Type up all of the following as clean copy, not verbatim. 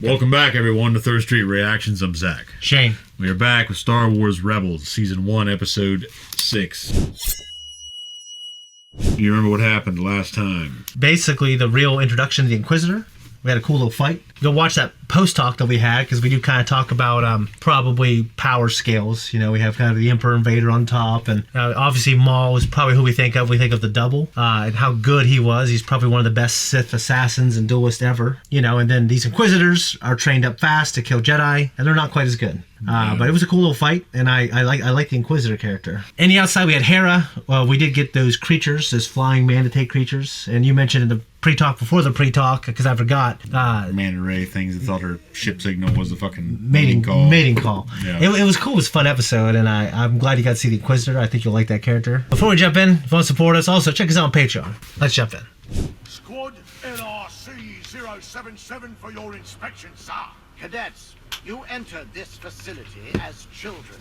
Welcome back, everyone, to ThirdStreet Reactions. I'm Zach. Shane. We are back with Star Wars Rebels, Season 1, Episode 6. You remember what happened last time? Basically, the real introduction to the Inquisitor. We had a cool little fight. Go watch that post-talk that we had, because we do kind of talk about probably power scales. You know, we have kind of the Emperor and Vader on top, and obviously Maul is probably who we think of. We think of the double, and how good he was. He's probably one of the best Sith assassins and duelists ever. You know, and then these Inquisitors are trained up fast to kill Jedi, and they're not quite as good. But it was a cool little fight, and I like the Inquisitor character. And the outside, we had Hera. Well, we did get those creatures, those flying Mandatee creatures, and you mentioned in the pre-talk before the pre-talk, because I forgot. Manta Ray things that thought her ship signal was a fucking mating call. Yeah. It was cool. It was a fun episode, and I'm glad you got to see the Inquisitor. I think you'll like that character. Before we jump in, if you want to support us, also check us out on Patreon. Let's jump in. Squad LRC-077 for your inspection, sir. Cadets, you entered this facility as children,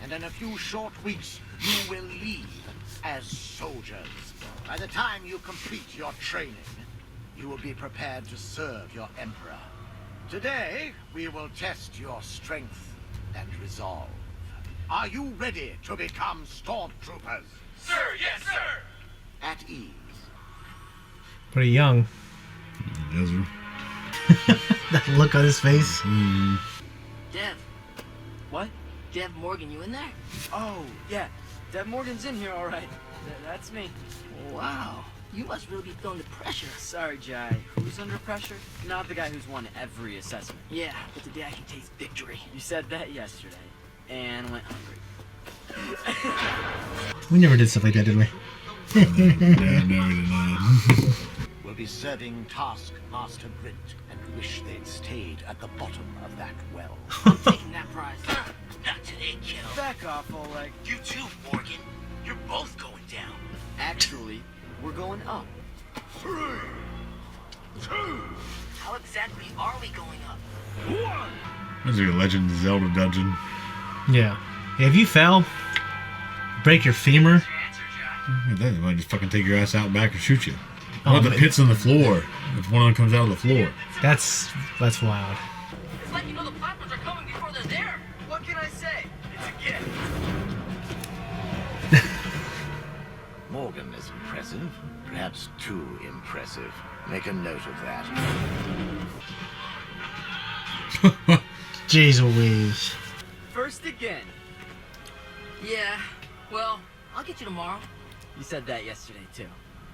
and in a few short weeks, you will leave as soldiers. By the time you complete your training, you will be prepared to serve your Emperor. Today, we will test your strength and resolve. Are you ready to become stormtroopers? Sir, yes, sir! At ease. Pretty young. Ezra. That look on his face. Dev. What? Dev Morgan, you in there? Oh, yeah. Dev Morgan's in here, all right. That's me. Wow. You must really be feeling the pressure. Sorry, Jai. Who's under pressure? Not the guy who's won every assessment. Yeah, but today I can taste victory. You said that yesterday, and went hungry. We never did stuff like that, did we? Yeah, no, we did not. We'll be serving Taskmaster Grit and wish they'd stayed at the bottom of that well. I'm taking that prize. Not today, kiddo. Back off, Oleg. You too, Morgan. You're both going down. Actually, we're going up. 3, 2, How exactly are we going up? 1. That's like a Legend of Zelda dungeon. Yeah. If you fell, break your femur. They might just fucking take your ass out back and shoot you. Oh, The but- pits on the floor. If one of them comes out of the floor. That's wild. It's like you know the placards are coming before they're there. What can I say? It's a gift. Morgan is impressive. Perhaps too impressive. Make a note of that. Jeez Louise. First again. Yeah. Well, I'll get you tomorrow. You said that yesterday, too.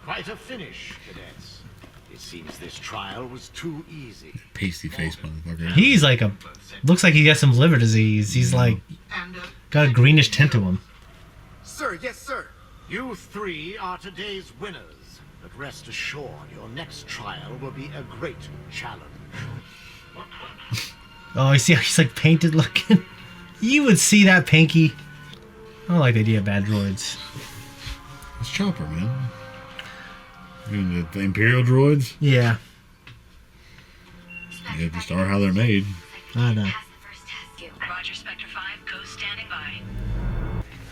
Quite a finish, cadets. It seems this trial was too easy. Pasty face motherfucker. He's like looks like he got some liver disease. He's like, got a greenish tint to him. Sir, yes, sir. You 3 are today's winners. But rest assured, your next trial will be a great challenge. Oh, you see how he's like painted looking? You would see that pinky. I don't like the idea of bad droids. It's Chopper, man. You know, the Imperial droids? Yeah, They just are how they're made. I know. Roger, Spectre 5, Ghost standing by.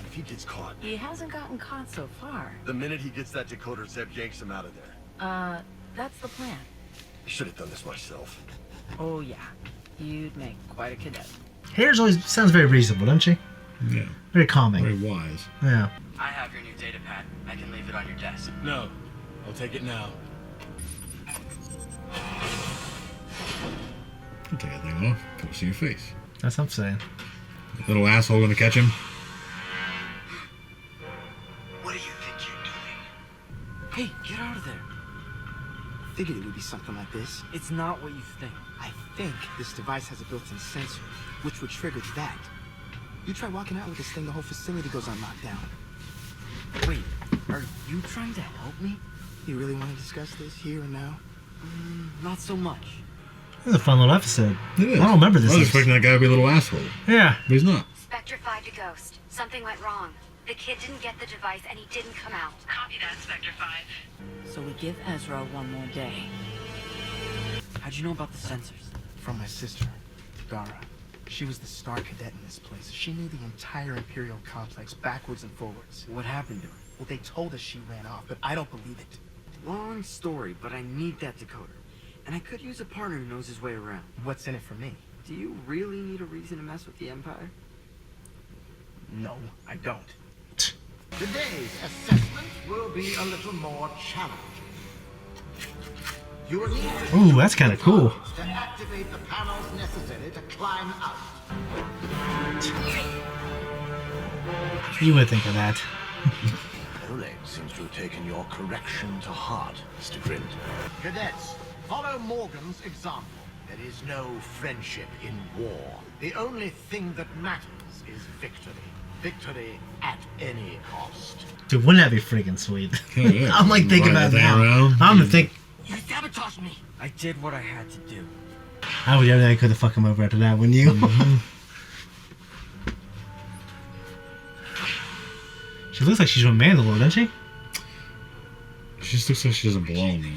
If he gets caught, He hasn't gotten caught so far. The minute he gets that decoder, Zeb yanks him out of there. That's the plan. I should have done this myself. Oh yeah, you'd make quite a cadet. Hair's always sounds very reasonable, doesn't she? Yeah. Very calming. Very wise. Yeah. I have your new data pad. I can leave it on your desk. No, I'll take it now. I'll take that thing off. Can't see your face. That's what I'm saying. Little asshole gonna catch him. What do you think you're doing? Hey, get out of there. Figured it would be something like this. It's not what you think. I think this device has a built-in sensor, which would trigger that. You try walking out with this thing, the whole facility goes on lockdown. Wait, are you trying to help me? You really want to discuss this here and now? Not so much. This is a fun little episode. It is. I don't remember this. I was expecting that guy to be a little asshole. Yeah. But he's not. Spectre 5 to Ghost. Something went wrong. The kid didn't get the device and he didn't come out. Copy that, Spectre 5. So we give Ezra one more day. How'd you know about the sensors? From my sister, Dara. She was the star cadet in this place. She knew the entire Imperial complex backwards and forwards. What happened to her? Well, they told us she ran off, but I don't believe it. Long story, but I need that decoder. And I could use a partner who knows his way around. What's in it for me? Do you really need a reason to mess with the Empire? No, I don't. Today's assessment will be a little more challenging. You will need to Ooh, that's kind of cool. to activate the panels necessary to climb out. You would think of that. Oleg seems to have taken your correction to heart, Mr. Grint. Cadets, follow Morgan's example. There is no friendship in war. The only thing that matters is victory. Victory at any cost. Dude, wouldn't that be freaking sweet? Oh, yeah. I'm like thinking Ride about the it thing now. around. I'm gonna think. You sabotaged me. I did what I had to do. I would do everything I could to fuck him over after that, wouldn't you? She looks like she's from Mandalore, doesn't she? She just looks like she doesn't belong there.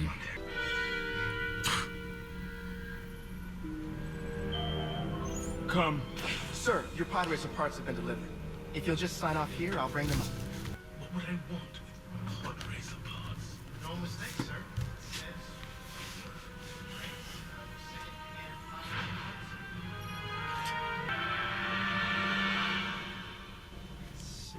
Come. Sir, your pod racer parts have been delivered. If you'll just sign off here, I'll bring them up. What would I want with pod racer parts? No mistake, sir. So,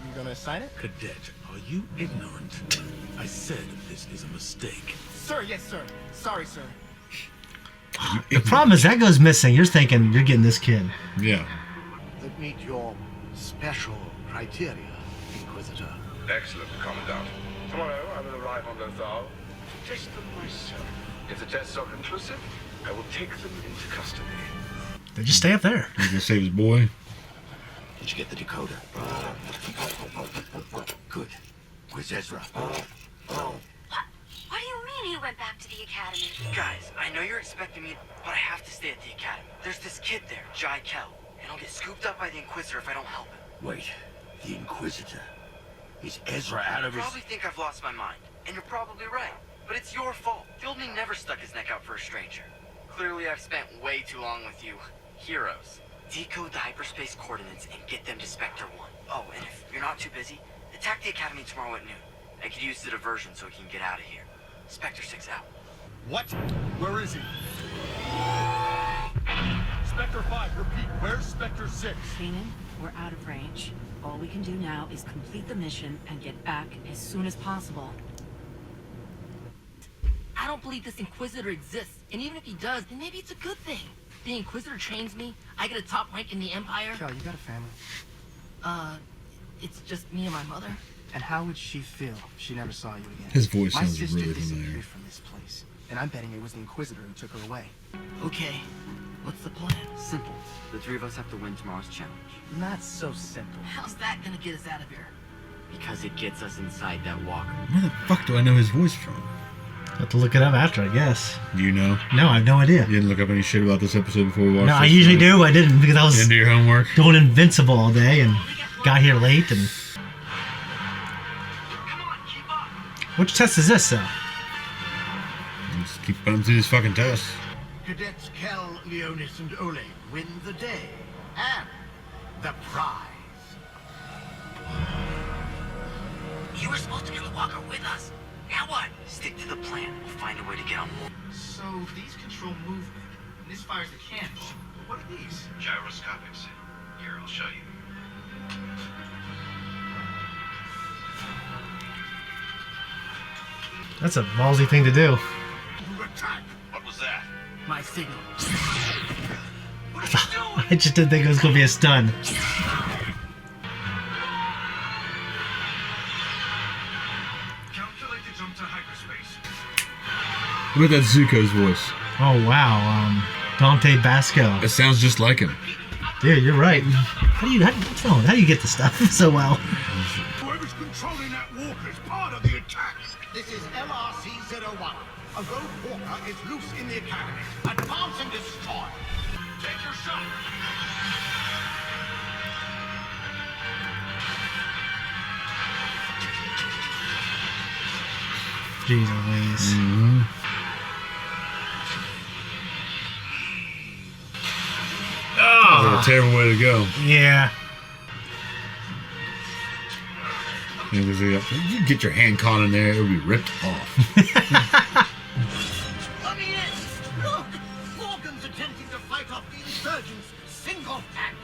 you gonna sign it? Cadet, are you ignorant? I said this is a mistake. Sir, yes, sir. Sorry, sir. The problem is that goes missing. You're thinking you're getting this kid. Yeah. That meet your special criteria, Inquisitor. Excellent, Commandant. Tomorrow I will arrive on Lothal to test them myself. If the tests are conclusive, I will take them into custody. They just stay up there. He's gonna save his boy. Did you get the decoder? Good. Where's Ezra? What do you mean he went back to the academy? Guys, I know you're expecting me, but I have to stay at the academy. There's this kid there, Jai Kel, and I'll get scooped up by the Inquisitor if I don't help him. Wait, the Inquisitor? Is Ezra out of You his... probably think I've lost my mind, and you're probably right. But it's your fault. The old me never stuck his neck out for a stranger. Clearly I've spent way too long with you. Heroes. Decode the hyperspace coordinates and get them to Spectre 1. Oh, and if you're not too busy, attack the academy tomorrow at noon. I could use the diversion so we can get out of here. Spectre 6 out. What? Where is he? Spectre 5, repeat. Where's Spectre 6? Kanan, we're out of range. All we can do now is complete the mission and get back as soon as possible. I don't believe this Inquisitor exists, and even if he does, then maybe it's a good thing. The Inquisitor trains me, I get a top rank in the Empire. Kel, you got a family. It's just me and my mother. And how would she feel if she never saw you again? His voice My sounds sister really disappeared familiar. from this place, and I'm betting it was the Inquisitor who took her away. Okay, what's the plan? Simple. The three of us have to win tomorrow's challenge. Not so simple. How's that gonna get us out of here? Because it gets us inside that walker. Where the fuck do I know his voice from? Have to look it up after, I guess. Do you know? No, I have no idea. You didn't look up any shit about this episode before we watched No, this I usually tonight? do. I didn't because I You was didn't do your homework? doing Invincible all day and got here late. And which test is this, though? Just keep running through these fucking tests. Cadets Kel, Leonis, and Oleg win the day. And the prize. You were supposed to get the walker with us. Now what? Stick to the plan. We'll find a way to get on board. So these control movement, and this fires the cannons. What are these? Gyroscopics. Here, I'll show you. That's a ballsy thing to do. Attack! What was that? My signal. I just didn't think it was going to be a stun. Calculate the jump to hyperspace. What about that Zuko's voice? Oh, wow. Dante Basco. It sounds just like him. Dude, you're right. How do you get this stuff so well? Whoever's controlling that walker is part of the attack. This is LRC-01. A rogue walker is loose in the academy. Advance and destroy. Take your shot. Jeez Louise. Mm-hmm. Oh, A terrible way to go. yeah. You get your hand caught in there, it would be ripped off. insurgents single-handed.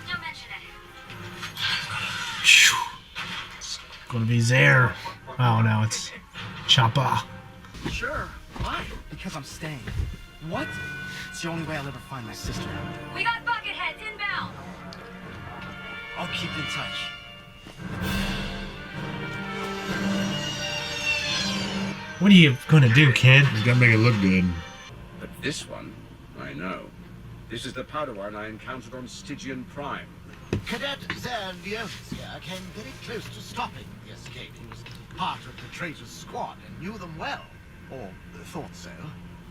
Don't mention it. It's gonna be Zare. Oh no, it's Choppa. Sure. Why? Because I'm staying. What? It's the only way I'll ever find my sister. We got bucketheads inbound. I'll keep in touch. What are you gonna do, kid? He's gotta make it look good. But this one, I know. This is the Padawan I encountered on Stygian Prime. Cadet Zerlionis here came very close to stopping the escape. He was part of the traitor's squad and knew them well. Or thought so.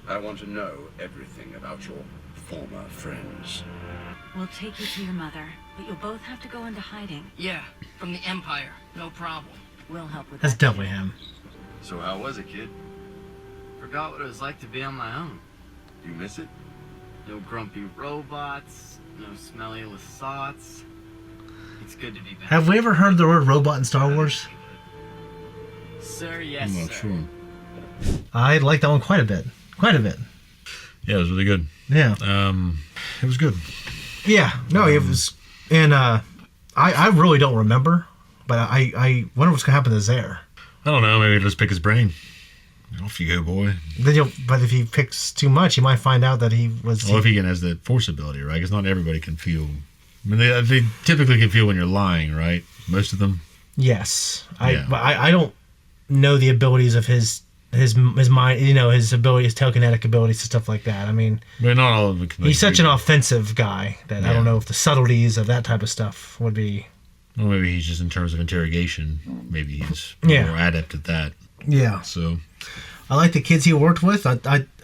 I want to know everything about your former friends. We'll take you to your mother, but you'll both have to go into hiding. Yeah, from the Empire. No problem. We'll help with That's that. definitely him. So how was it, kid? Forgot what it was like to be on my own. You miss it? No grumpy robots, no smelly Lasats. It's good to be back. Have we ever heard the word robot in Star Wars? Sir, yes, I'm not sir. sure. I like that one quite a bit. Quite a bit. Yeah, it was really good. Yeah. It was good. Yeah. No, it was. And I really don't remember, but I wonder what's gonna happen to Zare. I don't know. Maybe just pick his brain. Off you go, boy. Then but if he picks too much, you might find out that he was. Well, if he has the force ability, right? Because not everybody can feel. I mean, they typically can feel when you're lying, right? Most of them. Yes. Yeah. But I don't know the abilities of his mind. You know, his ability, his telekinetic abilities and stuff like that. I mean, But not all of it. he's such an offensive guy that I Yeah. don't know if the subtleties of that type of stuff would be. Well, maybe he's just in terms of interrogation. Maybe he's Yeah. more adept at that. Yeah. So. I like the kids he worked with.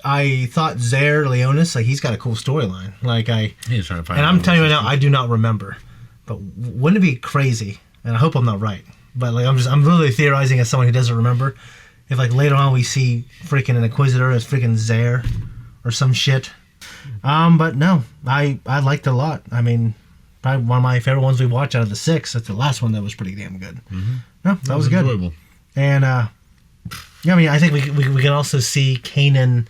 I thought Zare Leonis, like, he's got a cool storyline. Like He's trying to find. and I'm out telling you what's right now, I do not remember. But wouldn't it be crazy? And I hope I'm not right. But like, I'm literally theorizing as someone who doesn't remember. If like later on we see freaking an Inquisitor as freaking Zare or some shit. But no, I liked it a lot. I mean, probably one of my favorite ones we watched out of the 6. That's the last one that was pretty damn good. Mm-hmm. No, that was good. Enjoyable. And yeah, I mean, I think we can also see Kanan.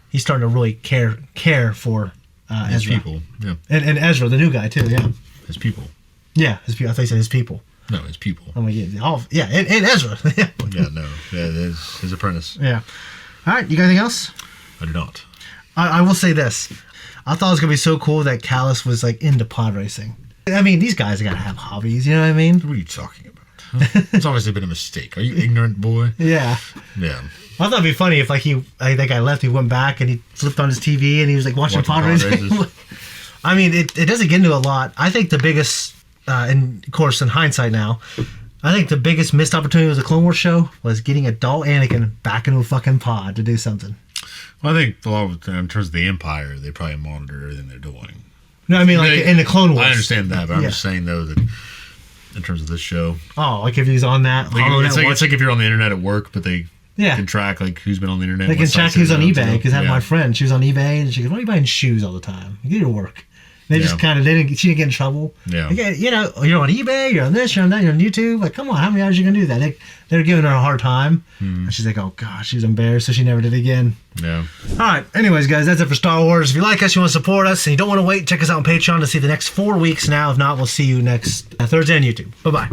He's starting to really care for His Ezra. people. Yeah. And Ezra, the new guy too. Yeah. His people. Yeah, his people. I thought you said his people. No, his people. I'm like, yeah, and Ezra. Yeah. Yeah, no. Yeah, his apprentice. Yeah. All right, you got anything else? I do not. I will say this. I thought it was gonna be so cool that Callus was like into pod racing. I mean, these guys gotta have hobbies. You know what I mean? What are you talking about? Huh? It's obviously been a mistake. Are you ignorant, boy? Yeah. Yeah. I thought it'd be funny if like that guy left, he went back and he flipped on his TV and he was like watching pod racing. I mean, it doesn't get into a lot. I think the biggest, and of course in hindsight now, I think the biggest missed opportunity with the Clone Wars show was getting adult Anakin back into a fucking pod to do something. Well, I think a lot of, in terms of the Empire, they probably monitor everything they're doing. No, I mean like in the Clone Wars. I understand that, but I'm Yeah. just saying though that in terms of this show, Oh, like if he's on that. like, it's like if you're on the internet at work, but they Yeah. can track like who's been on the internet. They can what check sites who's they're on on, eBay because I have yeah. my friend. She was on eBay and she goes, "Why are you buying shoes all the time? You get your work." And they just Yeah. kind of she didn't get in trouble. Yeah. Like, you know, you're on eBay, you're on this, you're on that, you're on YouTube. Like, come on, how many hours are you gonna do that? They're giving her a hard time. And she's like, "Oh gosh," she's embarrassed, so she never did it again. Yeah. All right. Anyways, guys, that's it for Star Wars. If you like us, you want to support us, and you don't want to wait, check us out on Patreon to see the next 4 weeks now. If not, we'll see you next Thursday on YouTube. Bye bye.